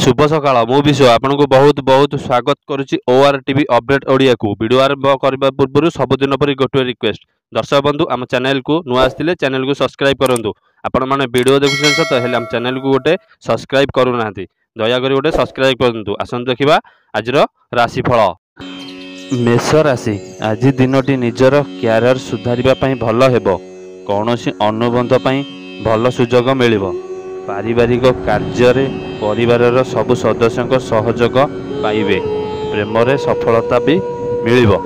शुभ सकाळ मु विश्व आपन को बहुत बहुत स्वागत करुच्ची ओआर टीवी अपडेट ओडिया को वीडियो आरंभ करने पूर्व सबुदिन पर गोटे रिक्वेस्ट दर्शक बंधु आम चैनल को नुआ आसते चैनल को सब्सक्राइब करूँ आपण मैंने वीडियो देखुं सत हेल्ले आम चैनल को गोटे सब्सक्राइब करूना दयाकोरी गोटे सब्सक्राइब करूँ आसतु देखा आज राशिफल मेष राशि आज दिनटी निजर क्यारियर सुधारिबा पई भल हेबो कौन अनुबंध पई भल सुजोग मिलिबो पारिवारिक कार्य परिवार सबु सदस्यों सहयोग पाइबे प्रेम रे सफलता भी मिलिबो।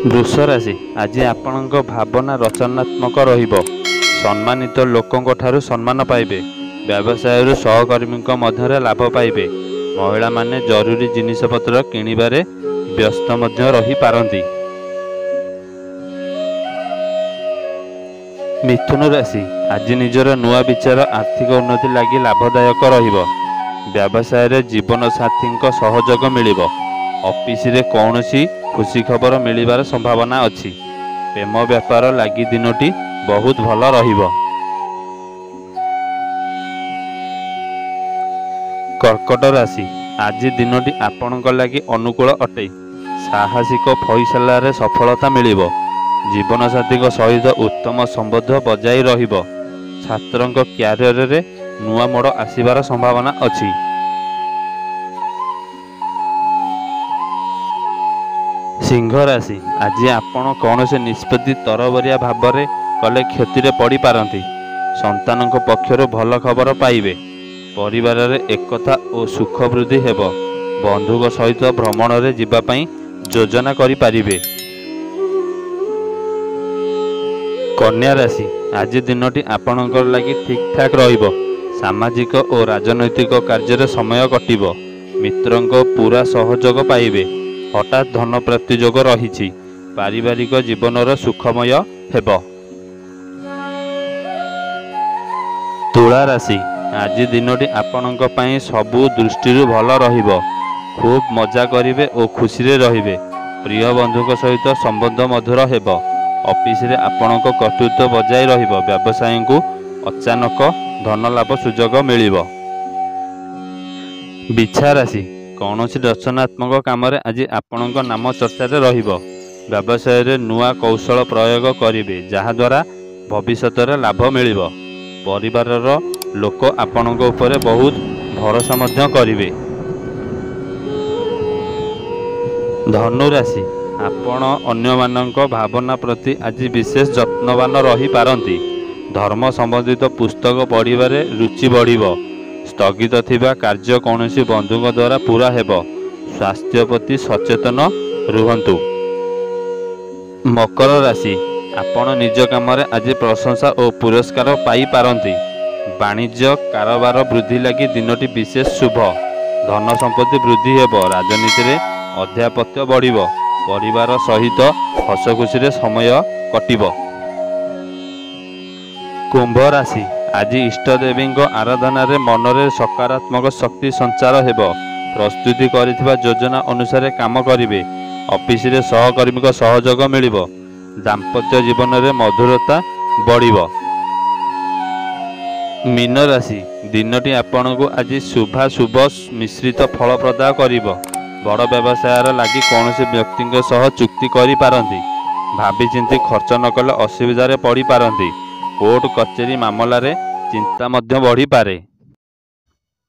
वृष राशि आज आपणक भावना रचनात्मक रहिबो सम्मानित लोकों ठारू सम्मान पाइबे व्यवसाय सहकर्मी मध्य लाभ पाइबे महिला माने जरूरी जिनिसपत्र किणिबारे व्यस्त मध्य रही पारंती। मिथुन राशि आज निजर नुआ विचार आर्थिक उन्नति लगी लाभदायक रहिबो व्यवसाय रे जीवन साथी सहयोग मिलिबो ऑफिस रे कौनसी खुशी खबर मिलिबार संभावना अछि प्रेम व्यापार लगी दिनटी बहुत भल रहिबो। कर्कट राशि आज दिनटी आपणक लगी अनुकूल अटे साहसिक फैसला रे सफलता मिलिबो जीवन साथी सहित उत्तम संबंध बजाई रहिबो छात्रों क्यारियर रे नुआ मोड़ आसीबार संभावना अछि। सिंह राशि आज आपण कौन से निष्पत्ति तरबरिया भाव में कले क्षति पड़ पारती संतान पक्षर भल खबर पाइबे परिवार रे एकता और सुख वृद्धि हेबो बंधुक सहित भ्रमण रे जिबा पई योजना करि पारिबे। कन्या राशि आज दिनटी आपणकर लगी ठीक ठाक रहिबो सामाजिक और राजनैतिक कार्य रे समय कटिबो मित्रों को पूरा सहयोग पाइबे हठात धन प्राप्ति योग रही पारिवारिक जीवन सुखमय हेबो। तुला राशि आज दिनटी आपणक पई सबु दृष्टि भल रहिबो खूब मजा करिवे और खुशी रे रहिबे प्रिय बंधुक सहित संबंध मधुर हेबो ऑफिस रे आपणक कर्तृत्व बजाई रहिबो व्यवसायी को अचानक धन लाभ सुजोग मिलिबो। बिछा राशि कौन रचनात्मक काम आज आपणक नाम चर्चा रे रहिबो व्यवसाय रे नुआ कौशल प्रयोग करिवे जहा द्वारा भविष्यत रे लाभ मिलिबो परिवार लोक आपणक उपरे बहुत भरोसा मध्य करिवे। धनु राशि आपण अन्य मानक भावना प्रति आज विशेष जत्नवान रही पारंती धर्म संबंधित पुस्तक पढ़िबारे रुचि बढ़िबो स्थगित थिबा कार्य कौनसी बंधुक द्वारा पूरा हेबो स्वास्थ्य प्रति सचेतन रुहंतु। मकर राशि आपण निज काम रे आज प्रशंसा और पुरस्कार पाई पारंती वाणिज्य कारोबार वृद्धि लगी दिनटी विशेष शुभ धन संपत्ति वृद्धि हेबो राजनीति रे अध्यापत्य बढ़िबो परिवार सहित हस खुशी रे समय कटिबो। कुंभ राशि आज इष्ट देवी आराधना रे मन रे सकारात्मक शक्ति संचार हेबो प्रस्तुति करिथिबा योजना अनुसार काम करिवे ऑफिस रे सहकर्मी सहयोग मिलिबो दाम्पत्य जीवन रे मधुरता बढ़िबो। मीन राशि दिनटी आपण को आज शुभाशुभ मिश्रित फल प्रदान करिबो बड़ व्यवसाय लगी कौन से व्यक्ति सह चुक्ति करि पारंती भाभी चिंती खर्च न कले असुविधा रे पड़ी पारंती कोर्ट कचेरी मामला रे चिंता मध्य बढ़ी पारे।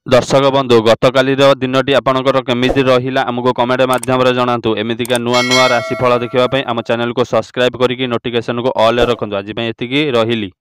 दर्शक बंधु गतकाली दिनटी आपणकर केमिति रहिला हमको कमेंट माध्यम रे जणातु एमितिका नुआ नुआ राशिफल देखिबा पई हम चैनल को सब्सक्राइब करिकि नोटिफिकेशन को ऑल रे रखंतु आज पई एतिकी रहिली।